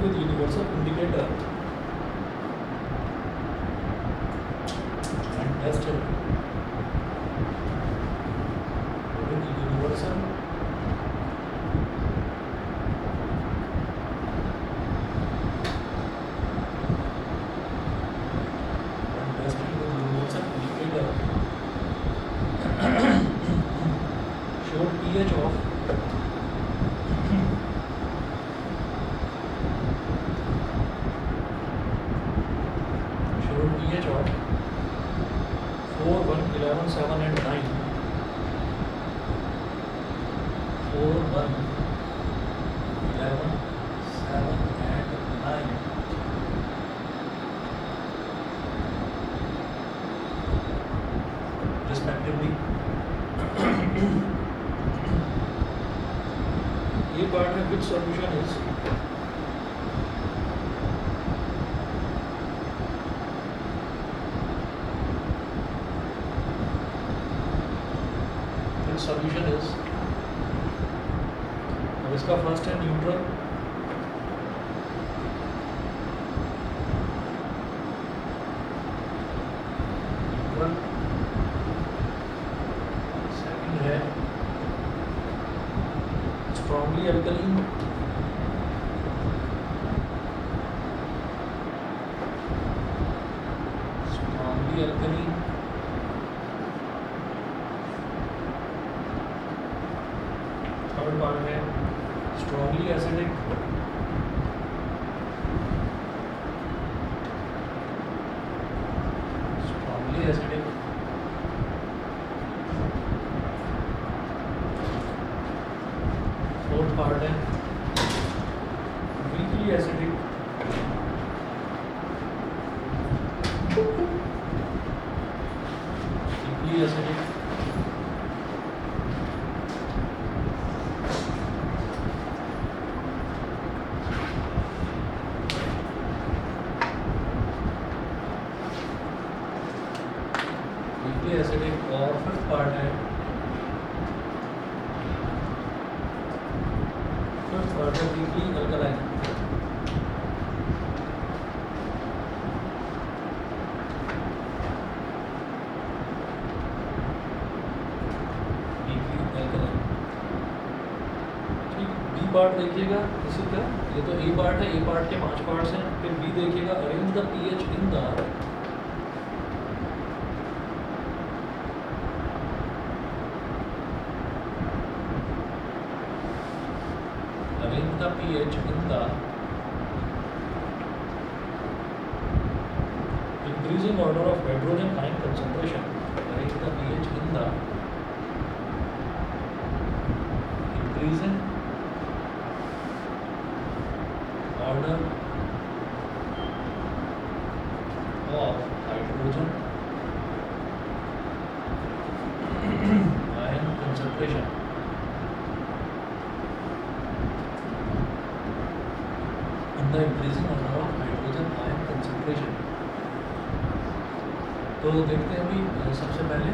with universal indicator and tested with universal indicator showed pH of pH of 4, 1, 11, 7 and 9. 4, 1, 11, 7 and 9. Respectively. ये part में which solution is solution is, अब इसका first है neutral, second है strongly alkaline, third part है strongly acidic, fourth part है weakly acidic, acidic और fifth part है वीकली अल्कलाइन। बी पार्ट देखिएगा इसी का, ये तो ए पार्ट है, ए पार्ट के 5 पार्ट्स हैं। फिर बी देखिएगा, arrange the pH in the pH in the increasing order of hydrogen ion concentration. Arrange the pH in the increasing order of hydrogen ion concentration. The increasing order of hydrogen ion concentration. तो देखते हैं अभी सबसे पहले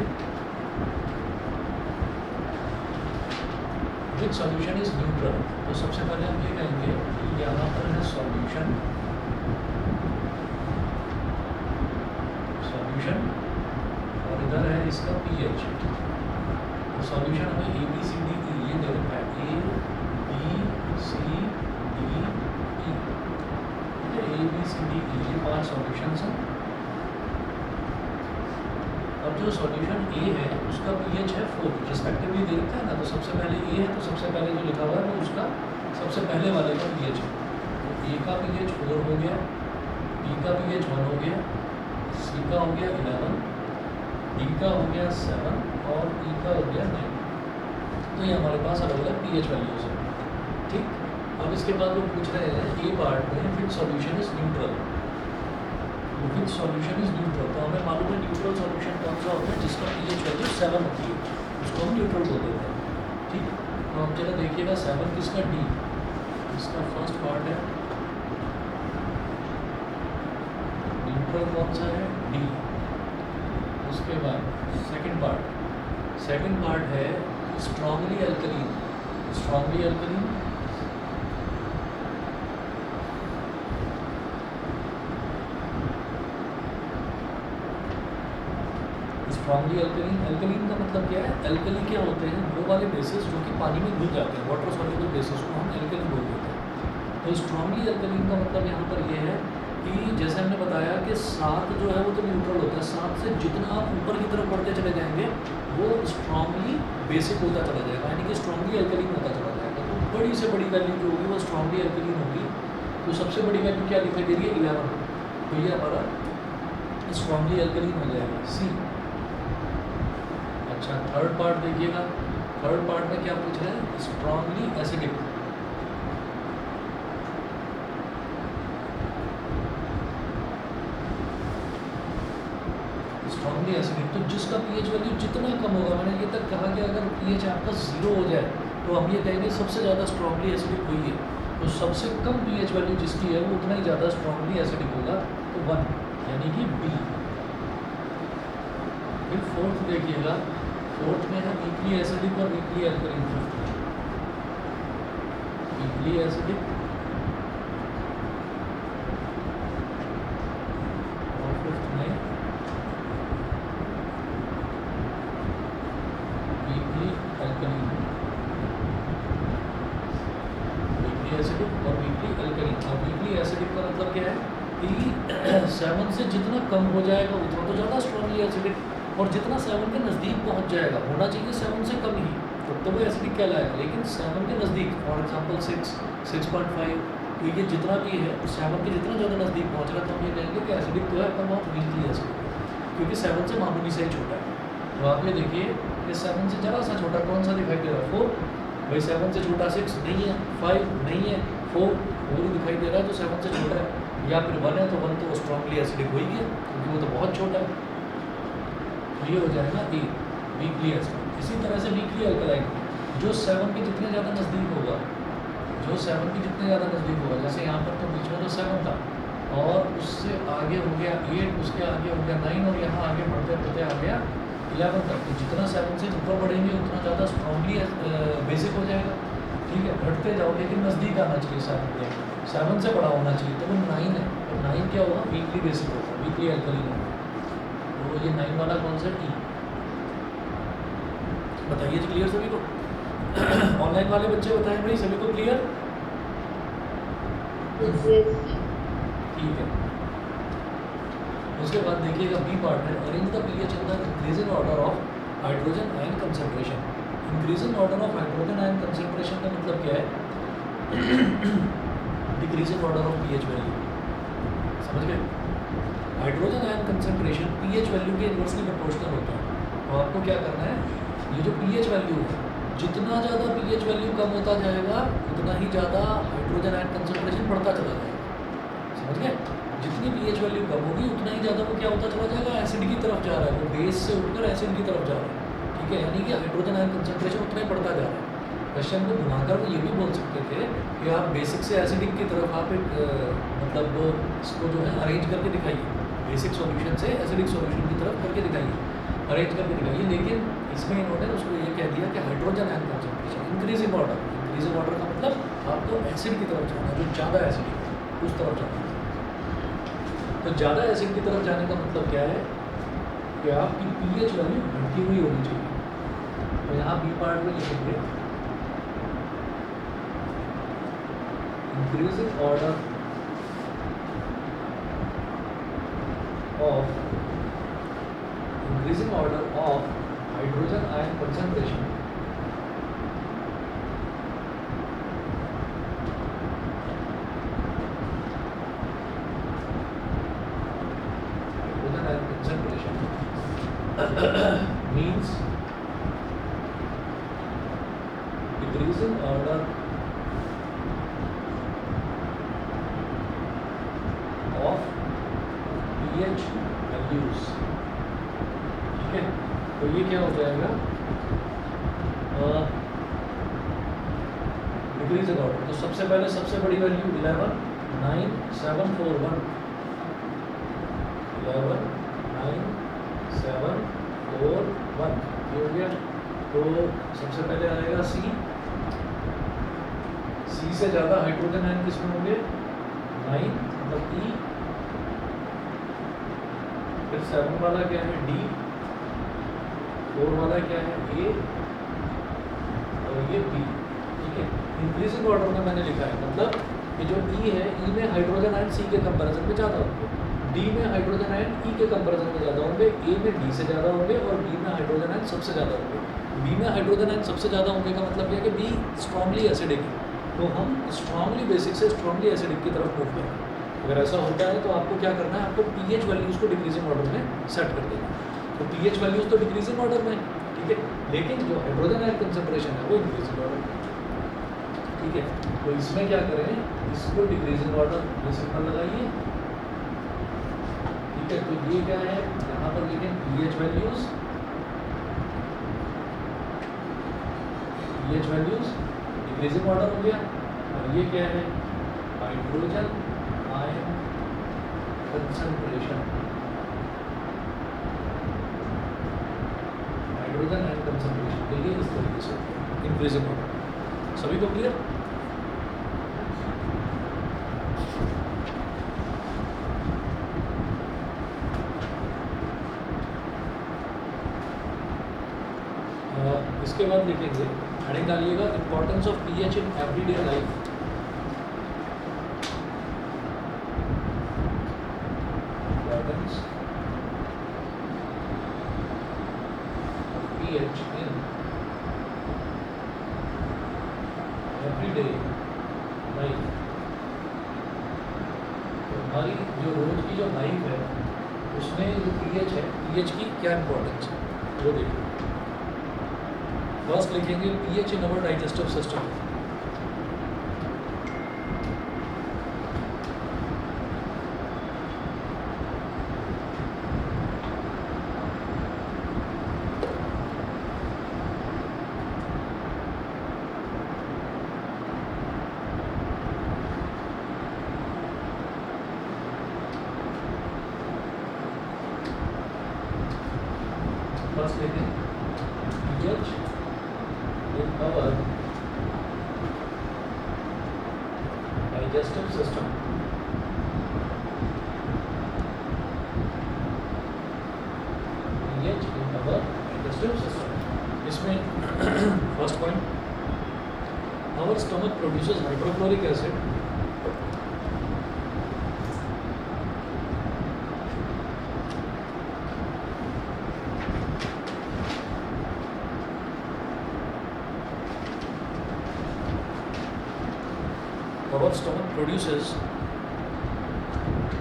which solution is neutral। तो सबसे पहले हम ये कहेंगे कि यहाँ पर है सॉल्यूशन और इधर है इसका pH। तो सॉल्यूशन हमें ए बी सी डी ई ये दे रखा है, A B C D A B C D E ये 5 सॉल्यूशंस हैं। अब जो सॉल्यूशन ए है उसका पीएच है 4 रिस्पेक्टिवली दे रखा है ना। तो सबसे पहले ए है, तो सबसे पहले जो लिखा हुआ है वो उसका सबसे पहले वाले का पीएच है। तो ए का पीएच 4 हो गया, बी का पीएच 1 हो गया, सी का हो गया 11, डी का हो गया 7 और ई का हो गया 9। तो ये हमारे पास अलग अलग पीएच वैल्यूज है। ठीक, अब इसके बाद वो पूछ रहे हैं ए पार्ट में which solution is neutral. Which solution is neutral, तो हमें मालूम है न्यूट्रल सॉल्यूशन कौन सा होता है जिसका पीएच वैल्यू 7 होती है, उसको हम न्यूट्रल बोल देते हैं। ठीक, तो हम चलो देखिएगा 7 किसका, डी, इसका फर्स्ट पार्ट है। न्यूट्रल कौन सा है, डी। उसके बाद सेकंड पार्ट है strongly alkaline. Strongly alkaline, alkaline का मतलब क्या है, अल्कली क्या होते हैं, वो वाले बेसिस जो कि पानी में घुल जाते हैं, वाटर सॉल्युबल बेसिस को हम अल्कलीन बोल देते हैं। तो स्ट्रांगली अल्कलीन का मतलब यहाँ पर ये है कि जैसे हमने बताया कि 7 जो है वो तो न्यूट्रल होता है, 7 से जितना आप ऊपर की तरफ बढ़ते चले जाएंगे वो स्ट्रांगली बेसिक होता चला जाएगा, यानी कि स्ट्रांगली अल्कलीन होता चला जाएगा। तो बड़ी से बड़ी वैल्यू जो होगी वो स्ट्रांगली अल्कलीन होगी। तो सबसे बड़ी वैल्यू क्या दिखाई दे रही है, 11, तो ये हमारा स्ट्रांगली अल्कलीन हो जाएगा, सी। अच्छा, थर्ड पार्ट देखिएगा, थर्ड पार्ट में क्या पूछ रहे हैं, स्ट्रांगली एसिडिक। स्ट्रांगली एसिडिक, तो जिसका पीएच वैल्यू जितना कम होगा, मैंने ये तक कहा कि अगर पीएच आपका 0 हो जाए तो हम ये कहेंगे सबसे ज़्यादा स्ट्रांगली एसिडिक हुई है। तो सबसे कम पीएच वैल्यू जिसकी है वो उतना ही ज़्यादा स्ट्रांगली एसिडिक होगा, तो 1 यानी कि बी। फिर फोर्थ देखिएगा, फोर्थ में है वीकली एसिडिक और वीकली अल्कलीन। वीकली एसिडिक और फिफ्थ में वीकली अल्कलीन। वीकली एसिडिक और वीकली अल्कलीन। और वीकली एसिडिक का मतलब क्या है कि 7 से जितना कम हो जाएगा उतना तो ज़्यादा स्ट्रांगली एसिडिक, और जितना 7 के नज़दीक पहुंच जाएगा, होना चाहिए 7 से कम ही, तो वो एसिडिक कहलाएगा। लेकिन 7 के नज़दीक, फॉर एग्जांपल 6, 6.5, तो ये जितना भी है 7 के जितना ज़्यादा नज़दीक पहुंच रहा है तो हम ये कहेंगे कि एसिडिक तो है पर बहुत वीकली एसिडिक, क्योंकि 7 से मामूली से ही छोटा है। तो आप ये देखिए कि 7 से ज़रा सा छोटा कौन सा दिखाई दे रहा है, 4। भाई 7 से छोटा 6 नहीं है, 5 नहीं है, 4 दिखाई दे रहा है, तो 7 से छोटा है। या फिर 1 है तो 1 तो स्ट्रांगली एसिडिक हो ही गया, क्योंकि वो तो बहुत छोटा है। ये हो जाएगा ए, वीकली एसिडिक। इसी तरह से वीकली अल्कलाइन, जो 7 के जितने ज़्यादा नज़दीक होगा, जो 7 के जितने ज़्यादा नज़दीक होगा, जैसे यहाँ पर तो बीच में तो 7 था और उससे आगे हो गया 8, उसके आगे हो गया 9 और यहाँ आगे बढ़ते बढ़ते आ गया 11 तक। तो जितना 7 से ऊपर बढ़ेंगे उतना ज़्यादा स्ट्रांगली बेसिक हो जाएगा, ठीक है। घटते जाओ लेकिन नज़दीक आना चाहिए 7 के, 7 से बड़ा होना चाहिए, तो वो 9 है, और 9 क्या होगा, वीकली बेसिक होगा, वीकली अल्कलीन होगा। तो ये 9 वाला कॉन्सेप्ट ई। बताइए जी, क्लियर सभी को? ऑनलाइन वाले बच्चे बताएं भाई, सभी को क्लियर? ठीक है। उसके बाद देखिएगा बी पार्ट में, arrange the pH in the increasing order of hydrogen ion concentration. Increasing order of hydrogen ion concentration का मतलब क्या है, decreasing order of pH value, समझ गए? Hydrogen ion concentration pH value के इन्वर्सली प्रोपोर्शनल होता है। तो आपको क्या करना है, ये जो पीएच वैल्यू है, जितना ज़्यादा पीएच वैल्यू कम होता जाएगा उतना ही ज़्यादा हाइड्रोजन आयन कंसंट्रेशन बढ़ता चला जाएगा, समझ गए? जितनी पीएच वैल्यू कम होगी उतना ही ज़्यादा वो क्या होता चला जाएगा, एसिड की तरफ जा रहा है, वो बेस से उठकर एसिड की तरफ जा रहा है, ठीक है। यानी कि हाइड्रोजन आयन कंसंट्रेशन उतना ही बढ़ता जा रहा है। क्वेश्चन को घुमाकर वो ये भी बोल सकते थे कि आप बेसिक से एसिडिक की तरफ आप एक मतलब इसको जो है अरेंज करके दिखाइए, बेसिक सॉल्यूशन से एसिडिक सॉल्यूशन की तरफ करके दिखाइए, अरेंज करके दिखाइए। लेकिन इसमें इन्होंने उसको ये कह दिया कि hydrogen ion concentration increasing order. Increasing order का मतलब आपको एसिड की तरफ जाना, जो ज़्यादा एसिडिक है उस तरफ जाना। तो ज़्यादा एसिड की तरफ जाने का मतलब क्या है कि आपकी पीएच वैल्यू घटती हुई होनी चाहिए। तो यहाँ बी पार्ट में लिखेंगे increasing order of increasing order of hydrogen ion concentration means decreasing order of pH values, ठीक है। तो ये क्या हो जाएगा, डिक्रीजिंग ऑर्डर। तो सबसे पहले सबसे बड़ी वैल्यू 11, 9, 7, 4, 1, 11, 9, 7, 4, 1, ये हो गया। तो सबसे पहले आएगा सी। सी से ज़्यादा हाइड्रोजन आयन किसमें होंगे, 9 मतलब ई। फिर 7 वाला क्या है, डी। 4 वाला क्या है ए और ये बी, ठीक है। इंक्रीजिंग ऑर्डर में मैंने लिखा है, मतलब ये जो ई है, ई में हाइड्रोजन आयन सी के कंपैरिजन में ज़्यादा होंगे, डी में हाइड्रोजन आयन ई के कंपैरिजन में ज़्यादा होंगे, ए में डी से ज़्यादा होंगे और बी में हाइड्रोजन आयन सबसे ज़्यादा होंगे। बी में हाइड्रोजन आयन सबसे ज़्यादा होंगे का मतलब यह है कि बी स्ट्रांगली एसिडिक है, तो हम स्ट्रांगली बेसिक से स्ट्रांगली एसिडिक की तरफ मूव करेंगे। अगर ऐसा होता है तो आपको क्या करना है, आपको पीएच वैल्यूज़ को डिक्रीजिंग ऑर्डर में सेट कर देना। तो पीएच वैल्यूज़ तो डिक्रीजिंग ऑर्डर में, ठीक है, लेकिन जो हाइड्रोजन आयन कंसंट्रेशन है वो इंक्रीजिंग ऑर्डर में, ठीक है। तो इसमें क्या करें, इसको डिक्रीजिंग ऑर्डर में सिंपल लगाइए, ठीक है। तो ये क्या है, यहाँ पर लिखें पीएच वैल्यूज़, डिक्रीजिंग ऑर्डर हो गया। और ये क्या है, hydrogen ion concentration, hydrogen ion concentration के लिए इस तरीके से इंक्रीजिंग ऑर्डर। सभी को क्लियर? इसके बाद लिखेंगे, हेडिंग डालिएगा importance of pH in everyday life. Importance of pH in everyday life. तो हमारी जो रोज की जो लाइफ है उसमें जो पीएच है, पीएच की क्या इंपॉर्टेंस है वो देखिए। फर्स्ट लिखेंगे पीएच इन अवर डाइजेस्टिव सिस्टम। फर्स्ट लिखें pH in our digestive system। pH in our digestive system, इसमें first point, our stomach produces hydrochloric acid our stomach produces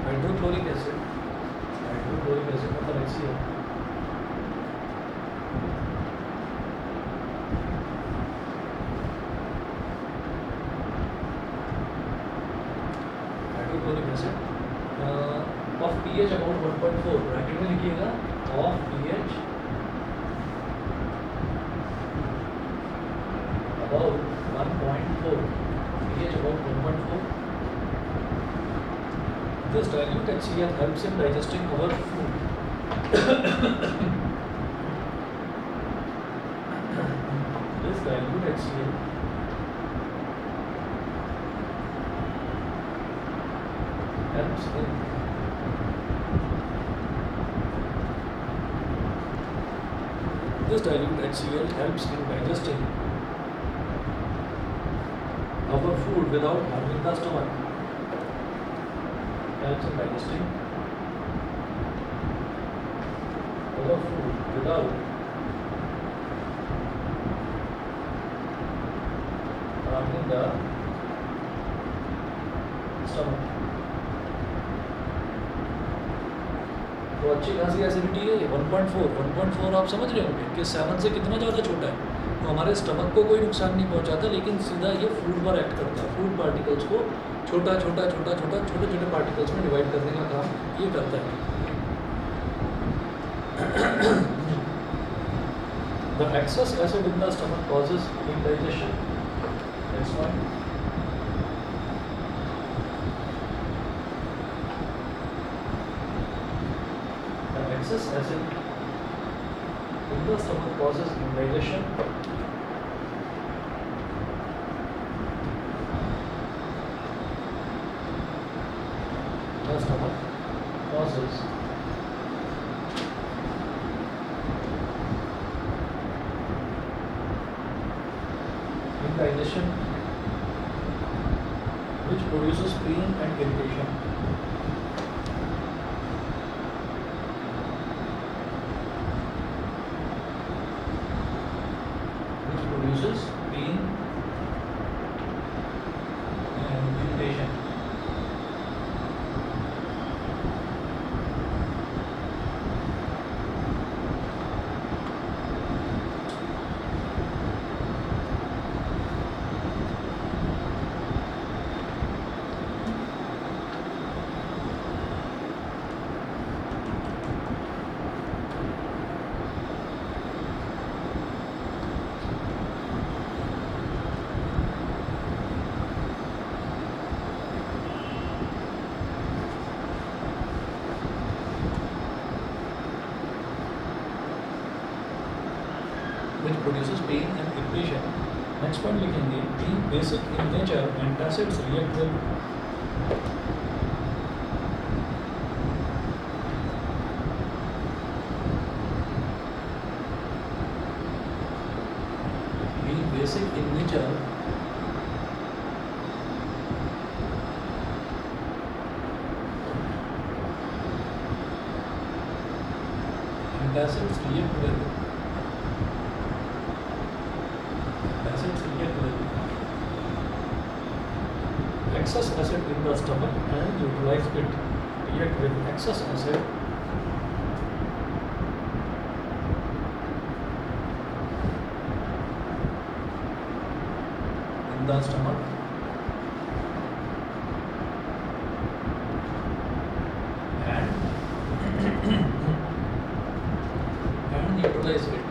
hydrochloric acid, मतलब HCl, hydrochloric acid of pH about 1.4, bracket में लिखिएगा of pH about 1.4, pH about 1.4. This dilute HCl helps in digesting our food. This dilute HCl helps in digesting our food without harming the stomach. Helps in digesting our food without harming the stomach. तो अच्छी खासी acidity है 1.4 आप समझ रहे होंगे कि 7 से कितना ज़्यादा छोटा है। तो हमारे स्टमक को कोई नुकसान नहीं पहुंचाता, लेकिन सीधा ये फूड पर एक्ट करता है। फूड पार्टिकल्स को छोटे पार्टिकल्स में डिवाइड करने का काम ये करता है। The excess acid in the stomach causes indigestion. Next one. The excess acid in the stomach causes indigestion. The stomach causes digestion which produces pain and irritation. Which produces pain and irritation. Which produces pain and irritation. Next one लिखेंगे being basic in nature, antacids react with being basic in nature, antacids react with excess acid in the stomach and utilize it. React with excess acid in the stomach and utilize it.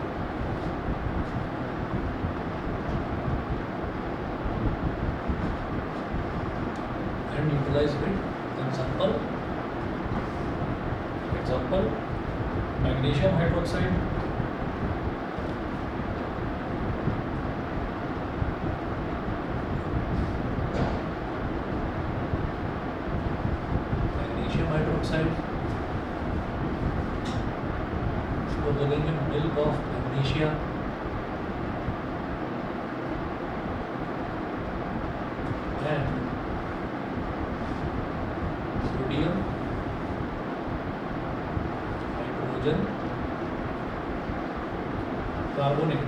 Utilize it. Example, magnesium hydroxide, इसको बोलेंगे milk of magnesia, and sodium hydrogen carbonate,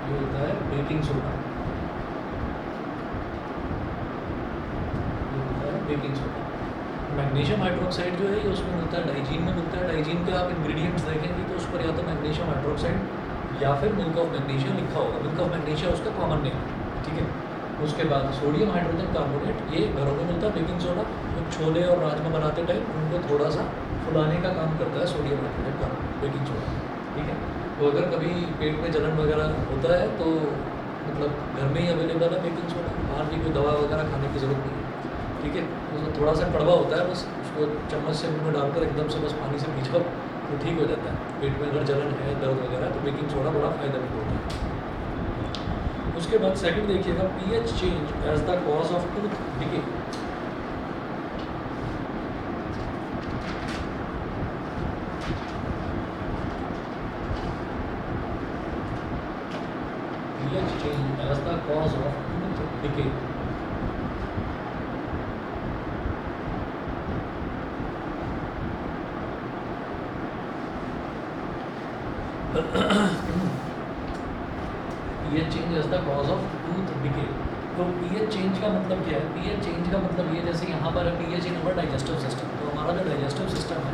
ये होता है baking soda, ये होता है baking soda. Magnesium hydroxide जो है ये उसमें मिलता है, डाइजीन में मिलता है। डाइजीन के आप इंग्रेडिएंट्स देखेंगे तो उस पर या तो मैग्नीशियम हाइड्रोक्साइड या फिर मिल्क ऑफ मैग्नीशिया लिखा होगा। मिल्क ऑफ मैग्नीशिया उसका कॉमन नेम है, ठीक है। उसके बाद सोडियम हाइड्रोजन कार्बोनेट, ये घरों में मिलता है बेकिंग सोडा, तो छोले और राजमा बनाते टाइम उनको थोड़ा सा फुलाने का काम करता है sodium hydrogen carbonate, baking soda, ठीक है। तो अगर कभी पेट में जलन वगैरह होता है तो मतलब घर में ही अवेलेबल है बेकिंग सोडा, बाहर की कोई दवा वगैरह खाने की ज़रूरत नहीं है, ठीक है। तो थोड़ा सा कड़वा होता है, बस उसको चम्मच से मुँह में डालकर एकदम से बस पानी से पीछकर तो ठीक हो जाता है। पेट में अगर जलन है, दर्द वगैरह, तो बेकिंग सोडा बड़ा फ़ायदेमंद होता है। उसके बाद सेकंड देखिएगा, pH change as the cause of tooth decay. pH change as the cause of tooth decay. pH change as the cause of tooth decay. तो pH चेंज का मतलब क्या है? pH चेंज का मतलब ये, जैसे यहाँ पर है pH इन अवर डाइजेस्टिव सिस्टम। तो हमारा जो डाइजेस्टिव सिस्टम है,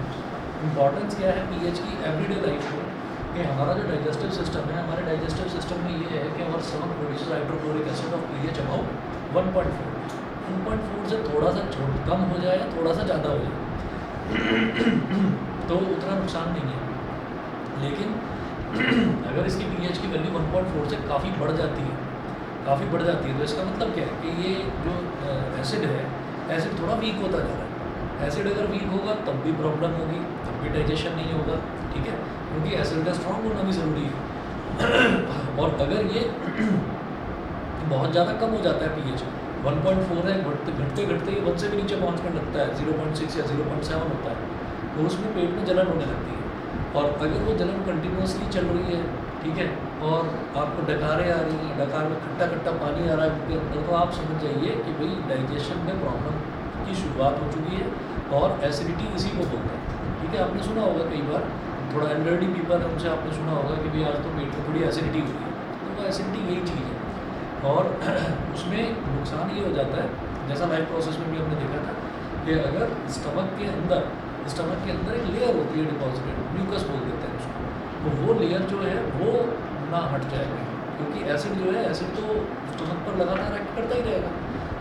इंपॉर्टेंस क्या है pH की एवरीडे लाइफ में, कि हमारा जो डाइजेस्टिव सिस्टम है, हमारे डाइजेस्टिव सिस्टम में ये है कि हमारा stomach produces hydrochloric acid of pH about 1.4 से थोड़ा सा कम हो जाए, थोड़ा सा ज़्यादा हो जाए तो उतना नुकसान नहीं है। लेकिन अगर इसकी pH की वैल्यू 1.4 से काफ़ी बढ़ जाती है, तो इसका मतलब क्या है कि ये जो एसिड है, एसिड थोड़ा वीक होता जा रहा है। एसिड अगर वीक होगा तब भी प्रॉब्लम होगी, तब भी डाइजेशन नहीं होगा, ठीक है, क्योंकि एसिड का स्ट्रॉन्ग होना भी ज़रूरी है। और अगर ये बहुत ज़्यादा कम हो जाता है pH 1.4 है, घटते घटते ये 1 से भी नीचे पहुँचने लगता है, 0.6 या 0.7 होता है, तो उसमें पेट में जलन होने लगती है। और अगर वो जलन कंटिन्यूसली चल रही है ठीक है, और आपको डकारें आ रही हैं, डकार में खट्टा खट्टा पानी आ रहा है मुंह के अंदर, तो आप समझ जाइए कि भाई डाइजेशन में प्रॉब्लम की शुरुआत हो चुकी है, और एसिडिटी इसी को बोलते हैं। ठीक है, आपने सुना होगा कई बार, थोड़ा एल्डरली पीपल है उनसे आपने सुना होगा कि भाई आज तो पेट में थोड़ी एसिडिटी हुई है, तो वो एसिडिटी यही चीज़ है। और उसमें नुकसान ये हो जाता है, जैसा लाइफ प्रोसेस में भी हमने देखा था कि अगर स्टमक के अंदर एक लेयर होती है डिपॉजिटेड, म्यूकस बोल देते हैं उसको, तो वो लेयर जो है वो ना हट जाएगा, क्योंकि एसिड जो है, एसिड तो स्टमक पर लगातार एक्ट करता ही रहेगा।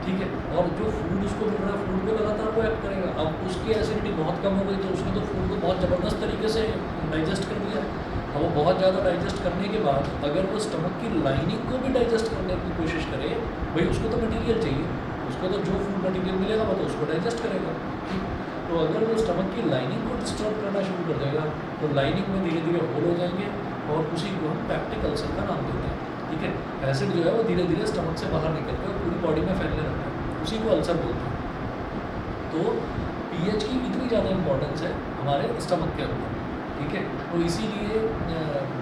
ठीक है, और जो फूड उसको मिल रहा है, फूड को लगातार वो एक्ट करेगा। अब उसकी एसिडिटी बहुत कम हो गई तो उसने तो फूड को बहुत ज़बरदस्त तरीके से डाइजेस्ट कर दिया। अब वो बहुत ज़्यादा डाइजेस्ट करने के बाद अगर वो स्टमक की लाइनिंग को भी डाइजेस्ट करने की कोशिश करे, भाई उसको तो मटेरियल चाहिए, उसको तो जो फूड मटेरियल मिलेगा वो तो उसको डाइजेस्ट करेगा। ठीक, तो अगर वो स्टमक की लाइनिंग को डिस्टर्ब करना शुरू कर देगा तो लाइनिंग में धीरे धीरे होल हो जाएंगे, और उसी को हम पैप्टिक अल्सर का नाम देते हैं। ठीक है, एसिड जो है वो धीरे धीरे स्टमक से बाहर निकल कर पूरी बॉडी में फैलने लगता है, उसी को अल्सर बोलते हैं। तो पीएच की इतनी ज़्यादा इंपॉर्टेंस है हमारे स्टमक के अंदर। ठीक है, तो इसीलिए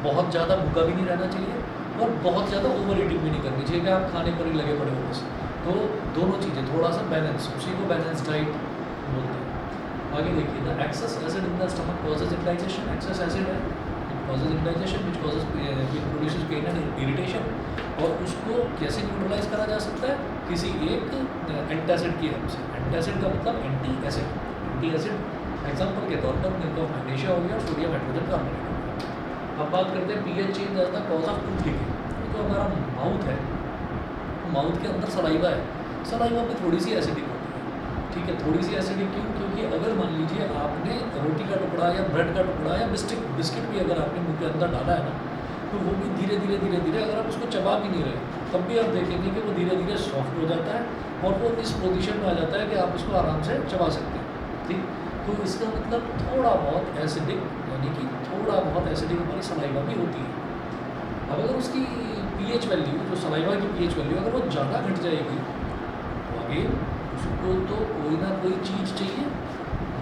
बहुत ज़्यादा भूखा भी नहीं रहना चाहिए और बहुत ज़्यादा ओवर ईटिंग भी नहीं करनी चाहिए कि आप खाने पर ही लगे पड़े हो बस। तो दोनों चीज़ें, थोड़ा सा बैलेंस, उसी को बैलेंस डाइट बोलते हैं। आगे देखिए, the excess acid in the stomach causes indigestion. Excess acid है, it causes indigestion which causes produces pain and irritation. और उसको कैसे न्यूट्रलाइज करा जा सकता है? किसी एक एंटासिड की हेल्प से। एंटासिड का मतलब anti acid. Anti acid example के तौर पर मिल्क ऑफ मैग्नीशिया हो गया और सोडियम हाइड्रोजन कार्बोनेट हो गया। अब बात करते हैं pH change as the cause of tooth decay. जो हमारा माउथ है, माउथ के अंदर सलाइवा है, सलाइवा में थोड़ी सी एसिडिक होती है। ठीक है, थोड़ी सी एसिडिक क्यों? क्योंकि अगर मान लीजिए आपने रोटी का टुकड़ा या ब्रेड का टुकड़ा या बिस्किट भी अगर आपने मुंह के अंदर डाला है ना, तो वो भी धीरे धीरे अगर आप उसको चबा भी नहीं रहे, तब भी आप देखेंगे कि वो धीरे धीरे सॉफ्ट हो जाता है और वो इस पोजीशन में आ जाता है कि आप उसको आराम से चबा सकते हैं। ठीक, तो इसका मतलब थोड़ा बहुत एसिडिक, यानी कि थोड़ा बहुत एसिडिक हमारी सलाइवा भी होती है। अब अगर उसकी पीएच वैल्यू, जो सलाइवा की पीएच वैल्यू अगर वो ज़्यादा घट जाएगी, तो अगेन उसको तो कोई ना कोई चीज़ चाहिए,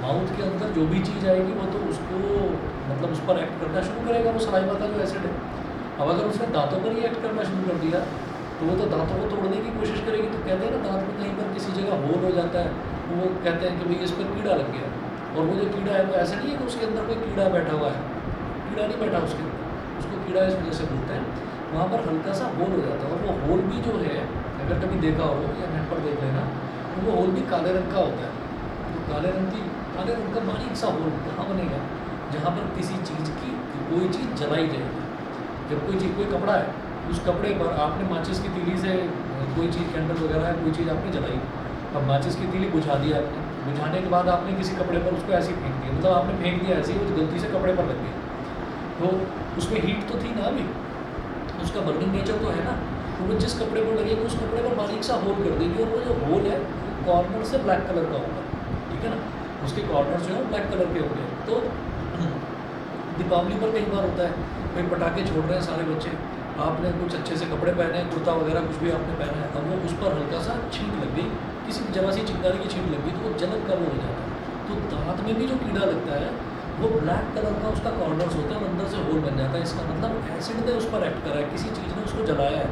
माउथ के अंदर जो भी चीज़ आएगी वो तो उसको मतलब उस पर एक्ट करना शुरू करेगा, वो सलाइवा का जो एसिड है। अब अगर उसने दांतों पर ही एक्ट करना शुरू कर दिया तो वो तो दांतों को तोड़ने की कोशिश करेगी। तो कहते हैं ना, दांत में कहीं पर किसी जगह होल हो जाता है, तो वो कहते हैं कि भाई इस पर कीड़ा लग गया। और वो जो कीड़ा है वो ऐसा नहीं है कि उसके अंदर कोई कीड़ा बैठा हुआ है, कीड़ा नहीं बैठा उसके अंदर, उसको कीड़ा इस वजह से बोलते हैं। वहाँ पर हल्का सा होल हो जाता है, और वो होल भी जो है, अगर कभी देखा हो या नेट पर देख लेना, तो वो होल भी काले रंग का होता है। तो काले रंग का बारीक सा होल कहाँ बनेगा? जहाँ पर किसी चीज़ की कोई चीज़ जलाई जाएगी। जब कोई कपड़ा है, उस कपड़े पर आपने माचिस की तीली से कोई चीज़, कैंडल वगैरह है, कोई चीज़ आपने जलाई, अब माचिस की तीली बुझा दिया आपने, बुझाने के बाद आपने किसी कपड़े पर उसको ऐसे ही फेंक दिया, मतलब आपने फेंक दिया ऐसे ही, वो गलती से कपड़े पर लग गई, तो उसमें हीट तो थी ना, अभी उसका बर्निंग नेचर तो है ना, तो वो जिस कपड़े पर लगेगी उस कपड़े पर बारीक सा होल कर देगी, और वो जो होल है कॉर्नर से ब्लैक कलर का होगा। ठीक है ना, उसके कॉर्नर जो है ब्लैक कलर के होंगे। तो दीपावली पर कई बार होता है, कोई पटाखे छोड़ रहे हैं सारे बच्चे, आपने कुछ अच्छे से कपड़े पहने हैं, कुर्ता वगैरह कुछ भी आपने पहना है, अब वो उस पर हल्का सा छींट लग गई, किसी जरा सी चिंगारी की छींट लग गई, तो वो जलन का वो हो जाता है। तो दांत में भी जो कीड़ा लगता है वो ब्लैक कलर का उसका कॉर्नर्स होता है और अंदर से होल बन जाता है। इसका मतलब एसिड ने उस पर एक्ट करा है, किसी चीज़ ने उसको जलाया है।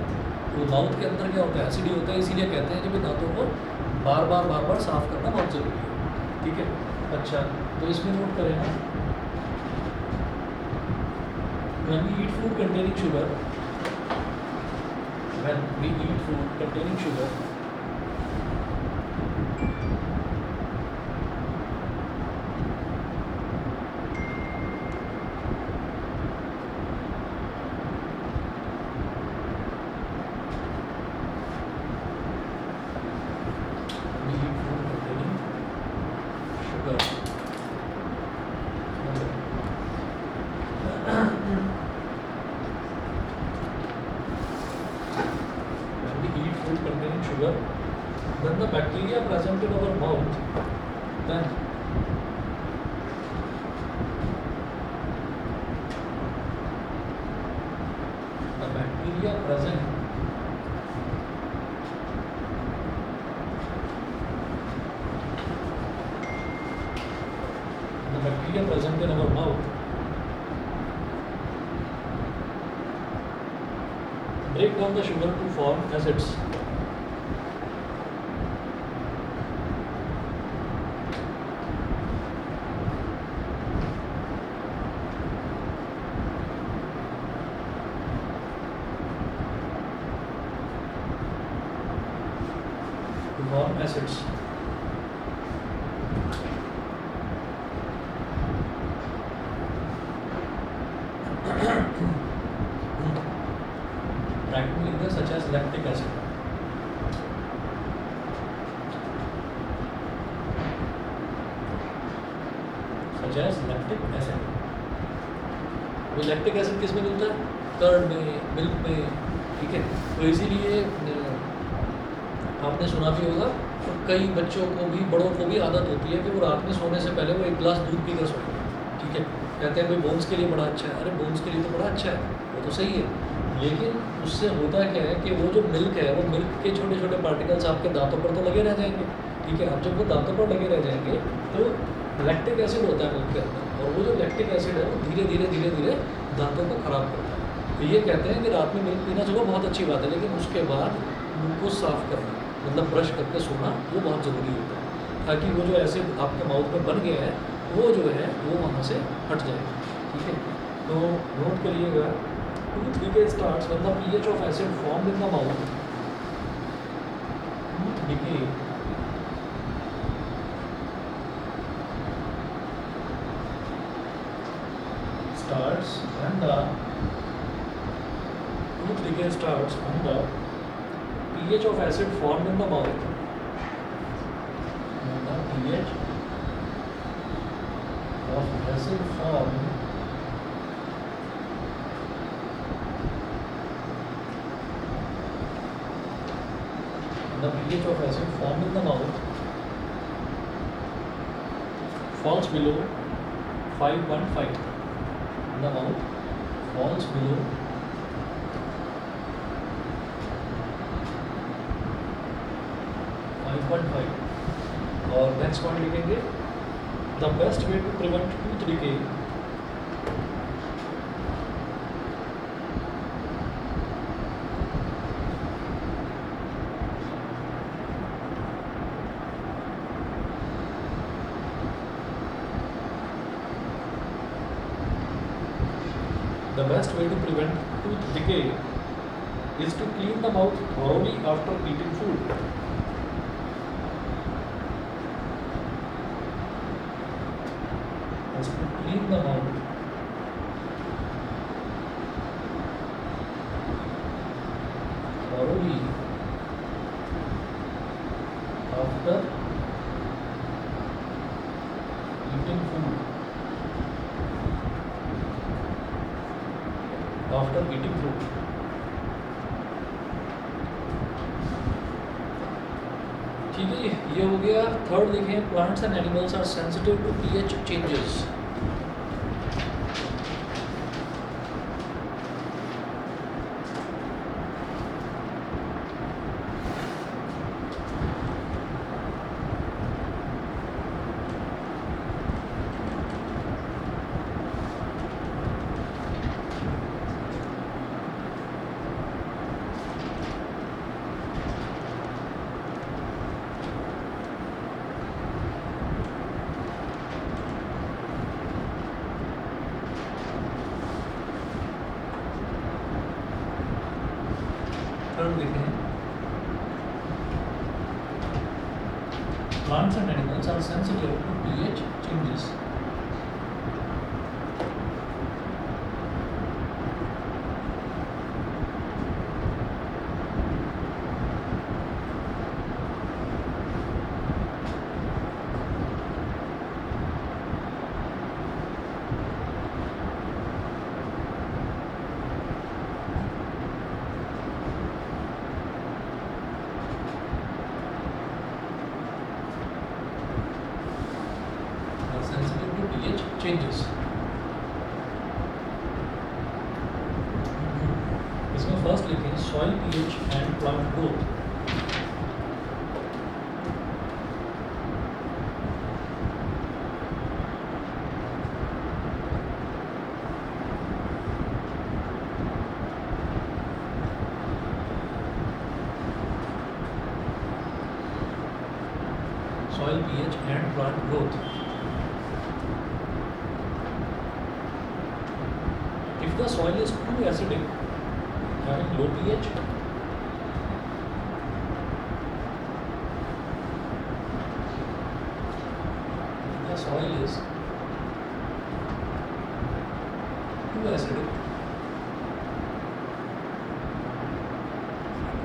तो माउथ के अंदर क्या होता है? एसिड ही होता है। इसीलिए कहते हैं कि भाई दांतों को बार बार साफ़ करना बहुत ज़रूरी है। ठीक है, अच्छा, तो इसमें नोट करें ना, when we eat food containing sugar, when we eat food containing sugar, then the bacteria present in our mouth, then the bacteria present in our mouth break down the sugar to form acids. To form acids. Practically such as lactic acid. Such as lactic acid. वो lactic acid किस में मिलता है? Curd में, milk में, ठीक है। तो इसीलिए आपने सुना भी होगा, तो कई बच्चों को भी, बड़ों को भी आदत होती है कि वो रात में सोने से पहले वो एक गिलास दूध पीकर सोएंगे, ठीक है। कहते हैं भाई बोन्स के लिए बड़ा अच्छा है। अरे बोन्स के लिए तो बड़ा अच्छा है, वो तो सही है, लेकिन उससे होता क्या है कि वो जो मिल्क है, वो मिल्क के छोटे छोटे पार्टिकल्स आपके दांतों पर तो लगे रह जाएंगे, ठीक है। अब जब वो दांतों पर लगे रह जाएंगे तो लैक्टिक एसिड होता है मिल्क के अंदर, और वो जो लैक्टिक एसिड है वो धीरे धीरे दांतों को ख़राब करता है। तो ये कहते हैं कि रात में मिल्क पीना चलो बहुत अच्छी बात है, लेकिन उसके बाद मुँह को साफ़ करना, मतलब ब्रश करके सोना, वो बहुत ज़रूरी होता है, ताकि वो जो एसिड आपके माउथ में बन गया है वो जो है वो वहाँ से हट जाए, ठीक है। तो नोट करिएगा, tooth decay starts when the pH of acid formed in the mouth. Tooth decay starts when the pH of acid formed in the mouth. When the pH of acid formed the pH of acid formed in the mouth falls below 5.5. The mouth falls below 5.5. और next point लिखेंगे, the best way to prevent tooth decay tooth decay is to clean the mouth thoroughly after eating food. Is to clean the mouth thoroughly after eating food. After eating fruit. ठीक है, ये हो गया। Third देखें, plants and animals are sensitive to pH changes. Third देखें, plants and animals are sensitive to pH changes. Changes. इसमें first लिखें soil pH and plant growth. soil pH and plant growth. If the soil is too acidic, having low pH, the soil is too acidic,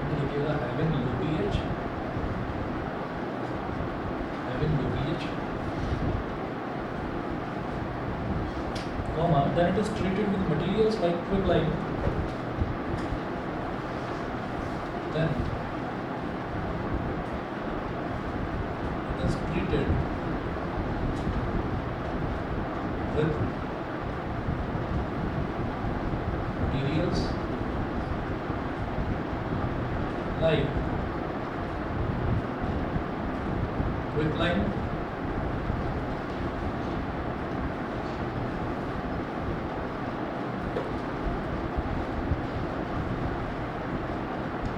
लिखिएगा having low pH, then it is treated with materials like quicklime. Then it is treated with materials like quicklime,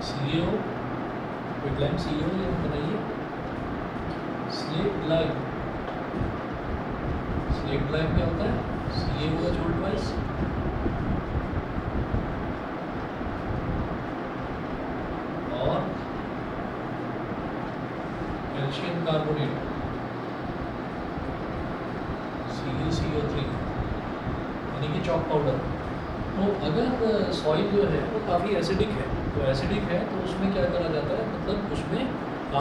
CO, quicklime CO ये बनाइए, slaked lime, slaked lime क्या होता है? CaOH twice, और calcium carbonate CaCO3 यानी कि chalk powder. तो अगर सॉइल जो है वो काफ़ी एसिडिक है, तो एसिडिक है तो उसमें क्या करा जाता है, मतलब उसमें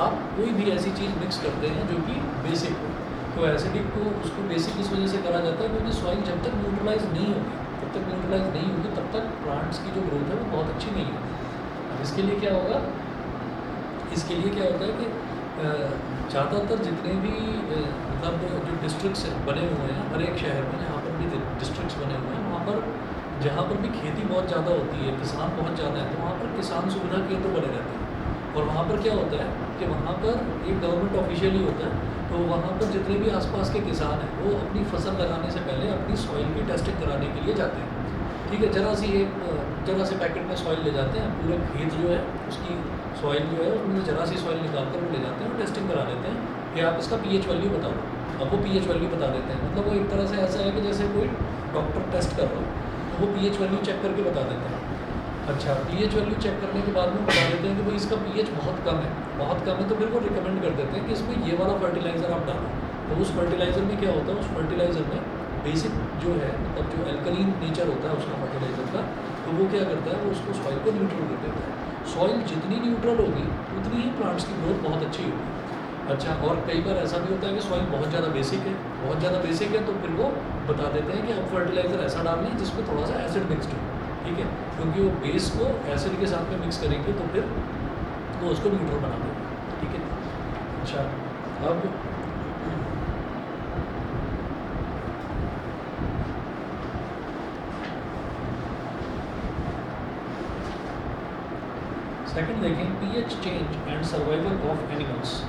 आप कोई भी ऐसी चीज़ मिक्स करते हैं जो कि बेसिक हो। तो एसिडिक को उसको बेसिक इस वजह से करा जाता है क्योंकि सॉइल जब तक न्यूट्रलाइज नहीं होगी, तब तक प्लांट्स की जो ग्रोथ है वो बहुत अच्छी नहीं होगी। अब इसके लिए क्या होगा, इसके लिए क्या होता है कि ज़्यादातर जितने भी मतलब जो डिस्ट्रिक्ट्स बने हुए हैं हर एक शहर में, जहाँ पर भी डिस्ट्रिक्ट्स बने हुए हैं, वहाँ पर जहाँ पर भी खेती बहुत ज़्यादा होती है, किसान बहुत ज़्यादा है, तो वहाँ पर किसान सुविधा केंद्र बने रहते हैं। और वहाँ पर क्या होता है कि वहाँ पर एक गवर्नमेंट ऑफिशियल ही होता है, तो वहाँ पर जितने भी आसपास के किसान हैं वो अपनी फसल लगाने से पहले अपनी सॉइल की टेस्टिंग कराने के लिए जाते हैं। ठीक है, जरा से पैकेट में सॉइल ले जाते हैं, पूरे खेत जो है उसकी सॉइल जो है उसमें जरा सी सॉइल निकाल कर ले जाते हैं और टेस्टिंग करा देते हैं कि आप इसका पीएच वैल्यू बता दो। अब वो पीएच वैल्यू बता देते हैं, मतलब वो एक तरह से ऐसा है कि जैसे कोई डॉक्टर टेस्ट कर रहा हो, तो वो पीएच वैल्यू चेक करके बता देते हैं। अच्छा, पीएच वैल्यू चेक करने के बाद में बता देते हैं कि भाई इसका पीएच बहुत कम है, तो फिर वो रिकमेंड कर देते हैं कि इसमें ये वाला फर्टिलाइज़र आप डालो। तो उस फर्टिलाइज़र में क्या होता है, उस फर्टिलाइज़र में बेसिक जो है मतलब जो एल्कलीन नेचर होता है उसका फर्टिलाइज़र का, तो वो क्या करता है, वो उसको सॉइल को न्यूट्रल कर देता है। सॉइल जितनी न्यूट्रल होगी उतनी ही प्लांट्स की ग्रोथ बहुत अच्छी होगी। अच्छा, और कई बार ऐसा भी होता है कि सॉइल बहुत ज़्यादा बेसिक है, तो फिर वो बता देते हैं कि अब फर्टिलाइज़र ऐसा डालना है जिसमें थोड़ा सा एसिड मिक्सड हो। ठीक है, क्योंकि वो बेस को एसिड के साथ में मिक्स करेंगे तो फिर वो उसको न्यूट्रल बना देंगे। ठीक है, अच्छा अब सेकंड देखें, pH change and survival of animals.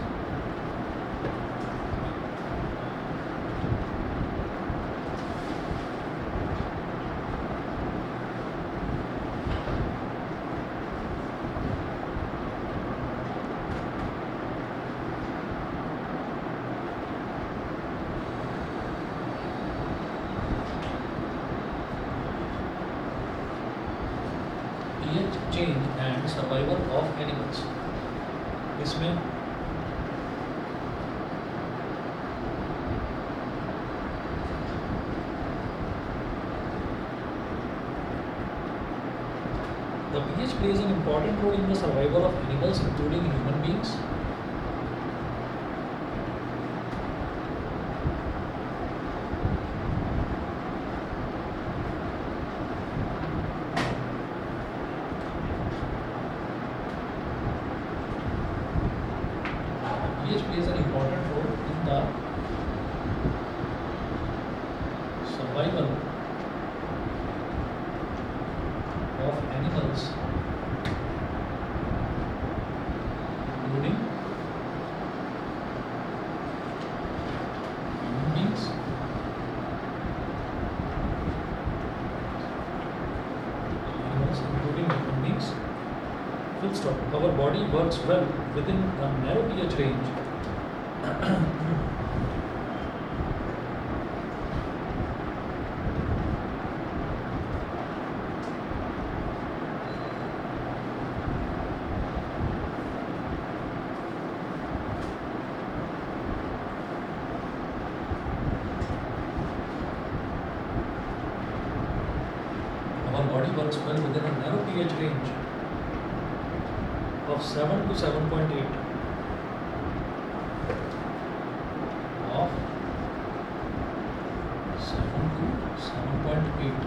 pH change and survival of animals, इसमें the pH plays an important role in the survival of animals including human beings. pH plays an important role in the survival of animals, including human beings. Animals including human beings. Full stop. Our body works well within a narrow pH range. Our body works well within a narrow pH range of 7 to 7.8 of 7 to 7.8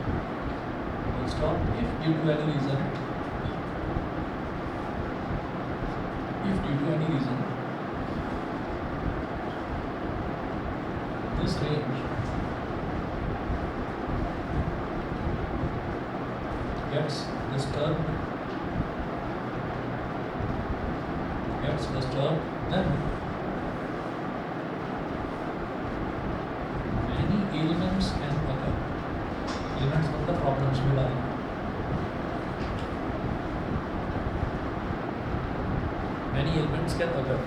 full stop. If due to any reason this range gets disturbed, then many ailments can occur. Ailments मतलब problems में डालें. Many ailments can occur.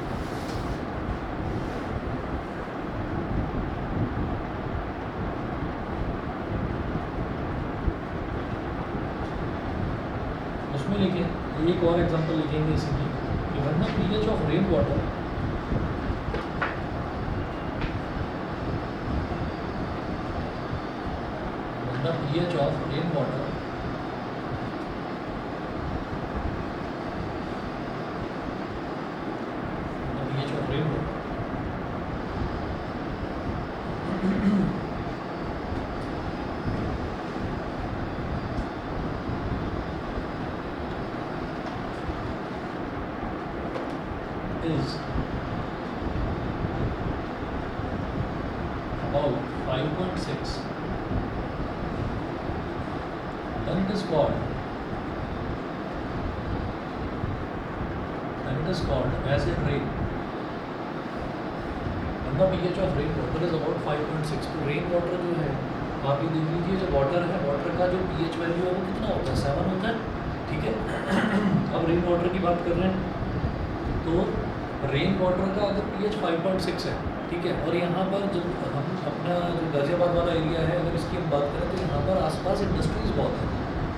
उसमें लिखें, एक और example लिखेंगे इसीलिए कि when the pH of rainwater is about 5.6, then it is called acid rain. When the pH of rainwater is about 5.6, तो रेन वाटर जो है आप ये देख लीजिए, जो वाटर है, वाटर का जो pH वैल्यू है वो कितना होता है, 7 होता है, ठीक है। अब रेन वाटर की बात कर रहे हैं, तो रेन वाटर का अगर pH 5.6 है, ठीक है, और यहाँ पर जब हम अपना जो गाजियाबाद वाला एरिया है अगर इसकी हम बात करें तो यहाँ पर आसपास इंडस्ट्रीज़ बहुत है,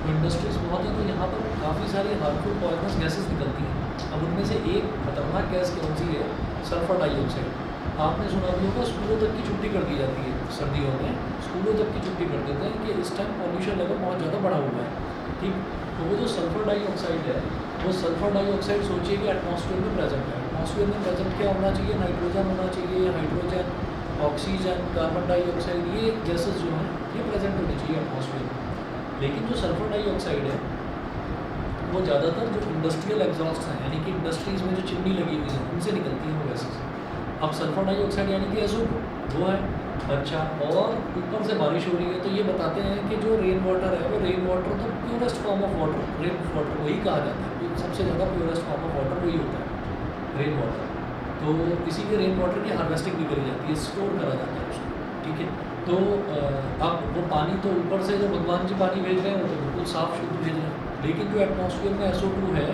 तो इंडस्ट्रीज़ बहुत है तो यहाँ पर काफ़ी सारी हार्मफुल पॉइजनस गैसेस निकलती हैं। अब उनमें से एक खतरनाक गैस कौन सी है, सल्फर डाइऑक्साइड। आपने सुना भी होगा स्कूलों तक की छुट्टी कर दी जाती है सर्दियों में, स्कूलों तक की छुट्टी कर देते हैं कि इस टाइम पॉल्यूशन लेवल बहुत ज़्यादा बढ़ा हुआ है, ठीक। तो वो जो सल्फर डाइऑक्साइड है, वो सल्फर डाइऑक्साइड सोचिए कि एटमॉस्फेयर में प्रेजेंट है। एटमॉस्फेयर में प्रेजेंट क्या होना चाहिए, नाइट्रोजन होना चाहिए, हाइड्रोजन, ऑक्सीजन, कार्बन डाइऑक्साइड, ये गैसेस जो हैं ये प्रेजेंट होनी चाहिए एटमॉस्फेयर में। लेकिन जो सल्फर डाइऑक्साइड है वो ज़्यादातर जो इंडस्ट्रियल एग्जॉस्ट हैं, यानी कि इंडस्ट्रीज़ में जो चिमनी लगी हुई है उनसे निकलती हैं वो गैसेस। अब सल्फर डाइऑक्साइड यानी कि SO2 वो है, अच्छा, और ऊपर से बारिश हो रही है तो ये बताते हैं कि जो रेन वाटर है वो रेन वाटर तो purest form of water, rain water वही कहा जाता है, सबसे ज़्यादा प्योरेस्ट फॉर्म ऑफ वाटर वही होता है रेन वाटर। तो इसीलिए रेन वाटर की हार्वेस्टिंग भी करी जाती है, स्टोर करा जाता है उसको, ठीक है। तो अब वो पानी तो ऊपर से जो भगवान जी पानी भेज रहे हैं वो तो बिल्कुल साफ शुद्ध भेज रहे हैं, लेकिन जो एटमॉस्फेयर में SO2 है,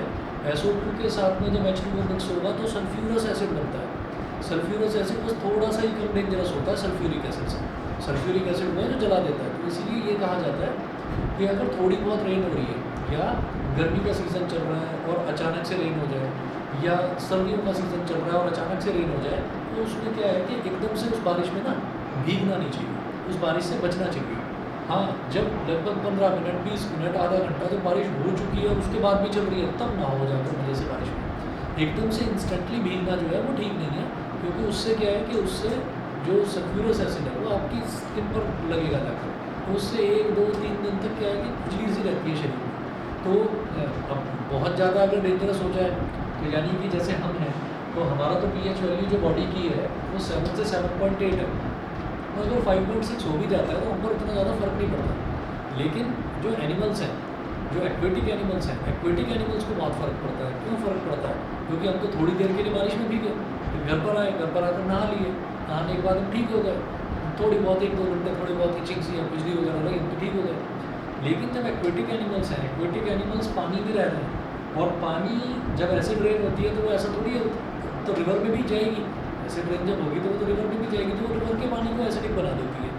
SO2 के साथ में जब H2O मिक्स होगा तो सल्फ्यूरस एसिड बनता है। सल्फ्यूरस एसिड बस थोड़ा सा ही कम डेंजरस होता है सल्फ्यूरिक एसिड से, सल्फ्यूरिक एसिड वो है जो जला देता है। तो इसीलिए ये कहा जाता है कि अगर थोड़ी बहुत रेन हो रही है या गर्मी का सीज़न चल रहा है और अचानक से रेन हो जाए, या सर्दियों का सीज़न चल रहा है और अचानक से रेन हो जाए, तो उसमें क्या है कि एकदम से उस बारिश में ना भीगना नहीं चाहिए, उस बारिश से बचना चाहिए। हाँ, जब लगभग 15 मिनट, 20 मिनट, आधा घंटा जब बारिश हो चुकी है और उसके बाद भी चल रही है, तब ना हो जाकर मज़े से बारिश में एकदम से इंस्टेंटली भीगना जो है वो ठीक नहीं है, क्योंकि उससे क्या है कि उससे जो सल्फ्यूरस एसिड है वो आपकी स्किन पर लगेगा जाकर, तो उससे 1, 2, 3 दिन तक क्या है कि खुजली सी रहती है शरीर में। तो अब बहुत ज़्यादा अगर डेंजरस हो जाए तो यानी कि जैसे हम हैं तो हमारा तो pH वैल्यू जो बॉडी की है वो 7 से 7.8 है, तो अगर 5.6 हो भी जाता है तो हम पर इतना ज़्यादा फर्क नहीं पड़ता। लेकिन जो एनिमल्स हैं, जो एक्वेटिक एनिमल्स हैं, एक्वेटिक एनिमल्स को बहुत फ़र्क पड़ता है। क्यों फ़र्क पड़ता है? क्योंकि हम तो थोड़ी देर के लिए बारिश में भीगे, फिर घर पर आए, घर पर आकर नहा लिए, नहाने के बाद हम ठीक हो गए, थोड़ी बहुत 1-2 घंटे थोड़ी बहुत इचिंग सी या खुजली वगैरह लगी तो ठीक हो गए। लेकिन जब एक्वेटिक एनिमल्स हैं, एक्वेटिक एनिमल्स पानी में रह रहे हैं, और पानी जब एसिड रेन होती है तो वो ऐसा थोड़ी है, तो रिवर में भी जाएगी, एसिड रेन जब होगी तो वो तो रिवर में भी जाएगी, तो वो रिवर के पानी को एसिडिक बना देती है।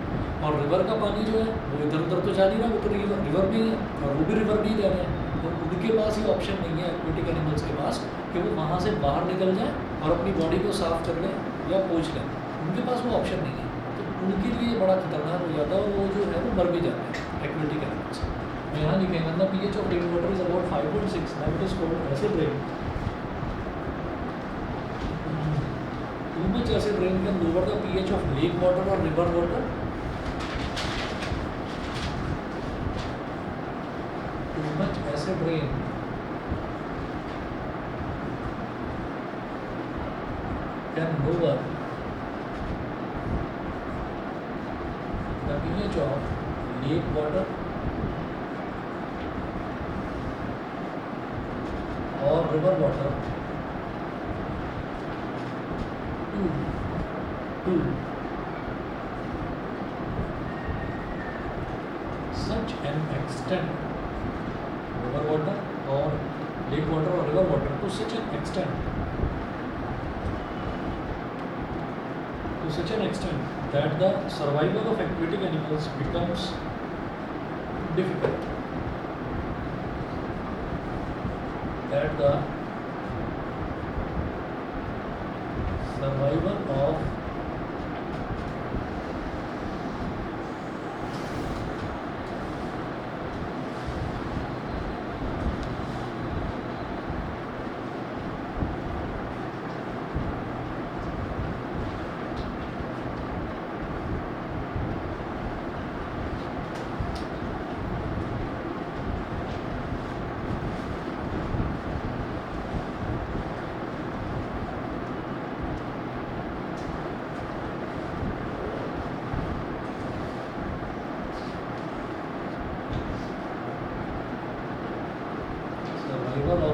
और रिवर का पानी जो है वो इधर उधर तो जा नहीं रहा, वो तो रिवर में ही है, और वो भी रिवर में ही जा रहे हैं। तो उनके पास ये ऑप्शन नहीं है एक्वेटिक एनिमल्स के पास कि वो वहाँ से बाहर निकल जाए और अपनी बॉडी को साफ कर लें या पोंछ लें, उनके पास वो ऑप्शन नहीं है। तो उनके लिए बड़ा खतरनाक हो जाता है, और वो जो है वो मर भी जाते हैं एक्वेटिक एनिमल्स। मैं यहाँ लिखेंगे the pH of rain water is about 5.6, now it is called acid rain. Too much acid rain can lower the pH of lake water or river water. Too much acid rain can lower the pH of lake water or river water to such an extent, river water or lake water or river water to such an extent that the survival of aquatic animals becomes difficult, that the survival of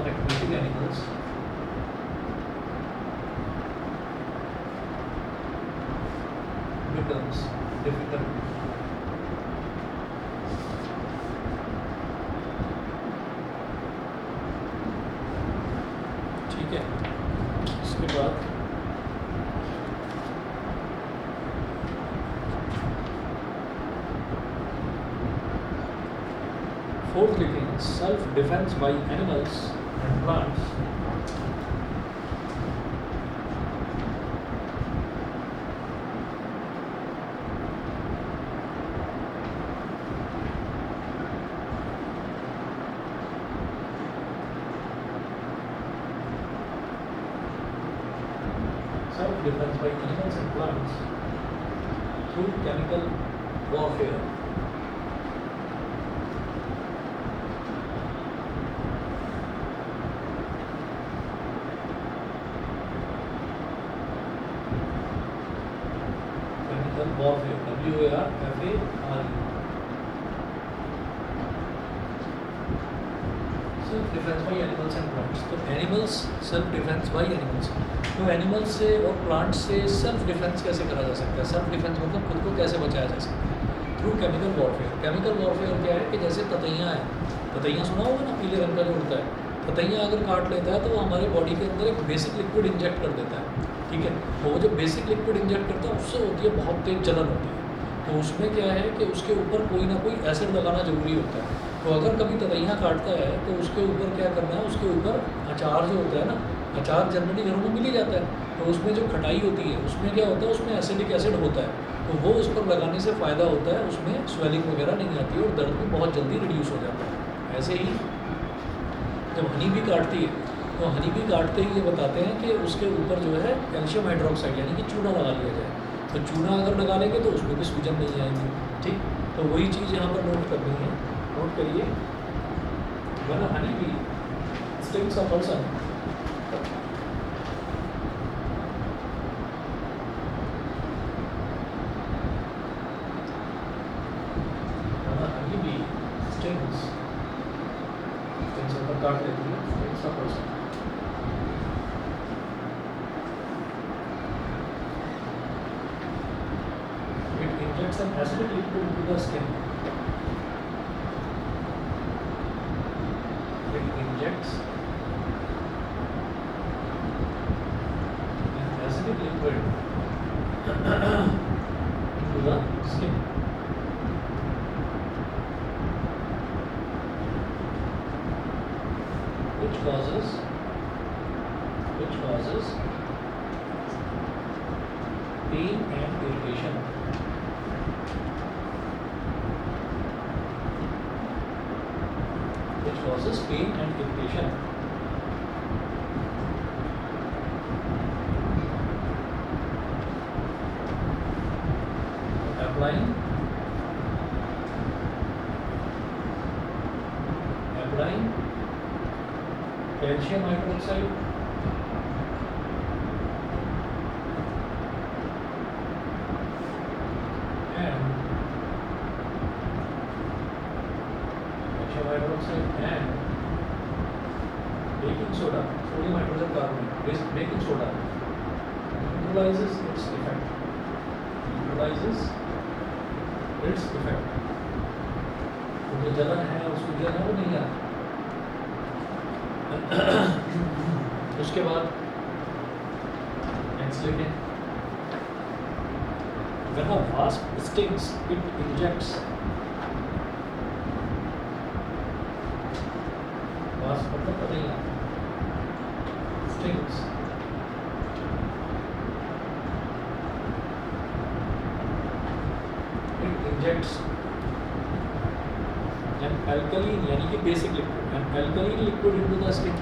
aquatic animals becomes difficult. ठीक है, इसके बाद fourth लिखेंगे self defence by animals and plants self-defense by animals and plants through chemical warfare. Chemical warfare, WARFARE. Self-defense by animals and plants. तो animals self defence by animals, तो animals से और plants से सेल्फ डिफेंस कैसे करा जा सकता है? सेल्फ डिफेंस मतलब खुद को कैसे बचाया जा सकता है? Through chemical warfare. Chemical warfare क्या है कि जैसे ततैयाँ हैं, ततैयाँ सुना होगा ना, पीले रंग का जो उड़ता है, ततैयाँ अगर काट लेता है तो वो हमारे बॉडी के अंदर एक बेसिक लिक्विड इंजेक्ट कर देता है, ठीक है। और वो जो बेसिक लिक्विड इंजेक्ट करता है उससे होती है बहुत तेज जलन होती है। तो उसमें क्या है कि उसके ऊपर कोई ना कोई एसिड लगाना ज़रूरी होता है। तो अगर कभी ततैयाँ काटता है तो उसके ऊपर क्या करना है, उसके ऊपर अचार जो होता है ना, अचार जनरली घरों में मिल ही जाता है, तो उसमें जो खटाई होती है उसमें क्या होता है, उसमें एसिडिक एसिड होता है, तो वो उस पर लगाने से फ़ायदा होता है, उसमें स्वेलिंग वगैरह नहीं आती है और दर्द भी बहुत जल्दी रिड्यूस हो जाता है। ऐसे ही जब हनी भी काटती है तो हनी भी काटते ही ये बताते हैं कि उसके ऊपर जो है कैल्शियम हाइड्रोक्साइड यानी कि चूना लगा लिया जाए। तो चूना अगर लगा लेंगे तो उसमें भी सूजन नहीं आएगी, ठीक। तो वही चीज़ यहाँ पर नोट करनी है, नोट करिए। when a honeybee stings a person, when a honeybee stings ऊपर काट लेती है, stings a person, it injects an acidic liquid into the skin. It injects an acidic liquid which causes pain and irritation. Which causes pain and irritation. Applying calcium hydroxide and baking soda, sodium hydrogen carbonate, baking soda neutralizes its effect. तो जो जलन है और सूजन है वो नहीं आती। उसके बाद नेक्स्ट लिखें, when a wasp stings, it injects. wasp मतलब पता ही है, stings. It injects an alkaline यानी कि basic liquid, an alkaline liquid into the skin.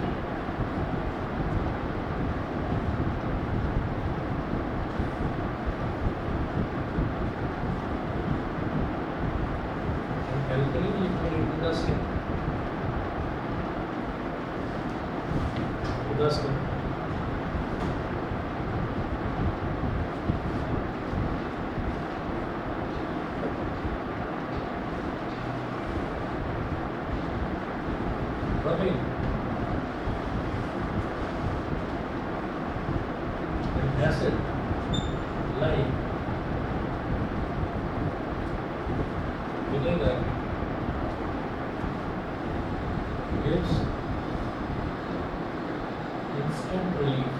Alkaline liquid into the skin. Rubbing. An acid like vinegar gives instant relief.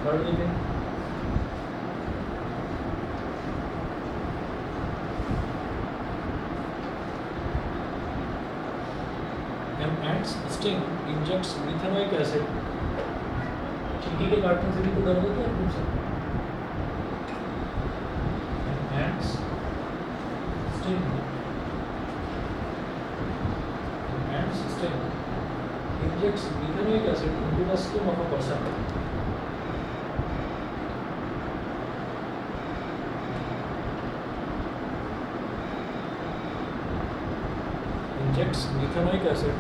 Third living. An ant's sting injects methanoic acid. चींटी के काटने से भी तो दर्द होता है खूब से. An ant's sting injects methanoic acid into the skin of a person. Injects methanoic acid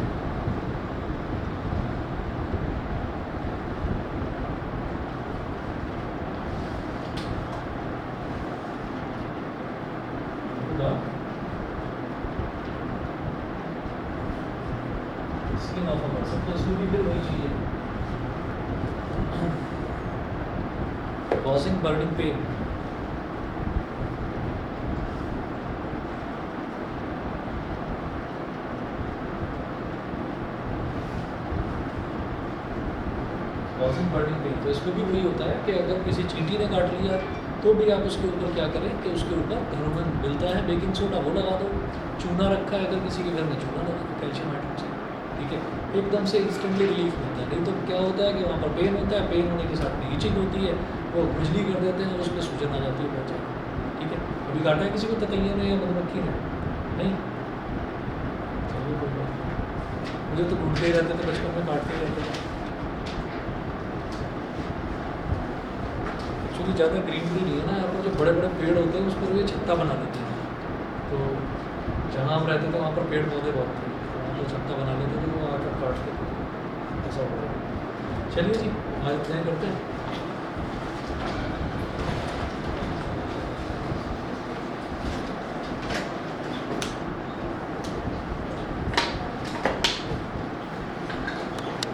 skin of a person. तो इसमें भी फिर वही चीज़ है, causing burning pain. causing burning pain. तो इसमें भी वही होता है कि अगर किसी चींटी ने काट लिया तो भी आप उसके ऊपर क्या करें कि उसके ऊपर घर में मिलता है बेकिंग सोडा, वो लगा दो. चूना रखा है अगर किसी के घर में, चूना लगा दो, कैल्शियम हाइड्रोक्साइड. ठीक है, एकदम से इंस्टेंटली रिलीफ मिलता है. नहीं तो क्या होता है कि वहाँ पर पेन होता है, पेन होने के साथ में ईचिंग होती है, वो खुजली कर देते हैं, उसमें सूजन आ जाती है बहुत ज़्यादा. ठीक है, अभी काटा है किसी को ततैया ने या मधुमक्खी ने? नहीं, चलिए कोई बात नहीं. मुझे तो घूमते ही रहते थे बचपन में, काटते ही रहते थे. एक्चुअली ज़्यादा ग्रीनरी नहीं है ना यहाँ पर, जो बड़े बड़े पेड़ होते हैं उस पर ये छत्ता बना देते हैं. तो जहाँ हम रहते थे वहाँ पर पेड़ पौधे बहुत थे, तो छत्ता बना लेते थे, वो आकर काटते थे. ऐसा हो रहा है. चलिए जी, आज इतना ही करते हैं.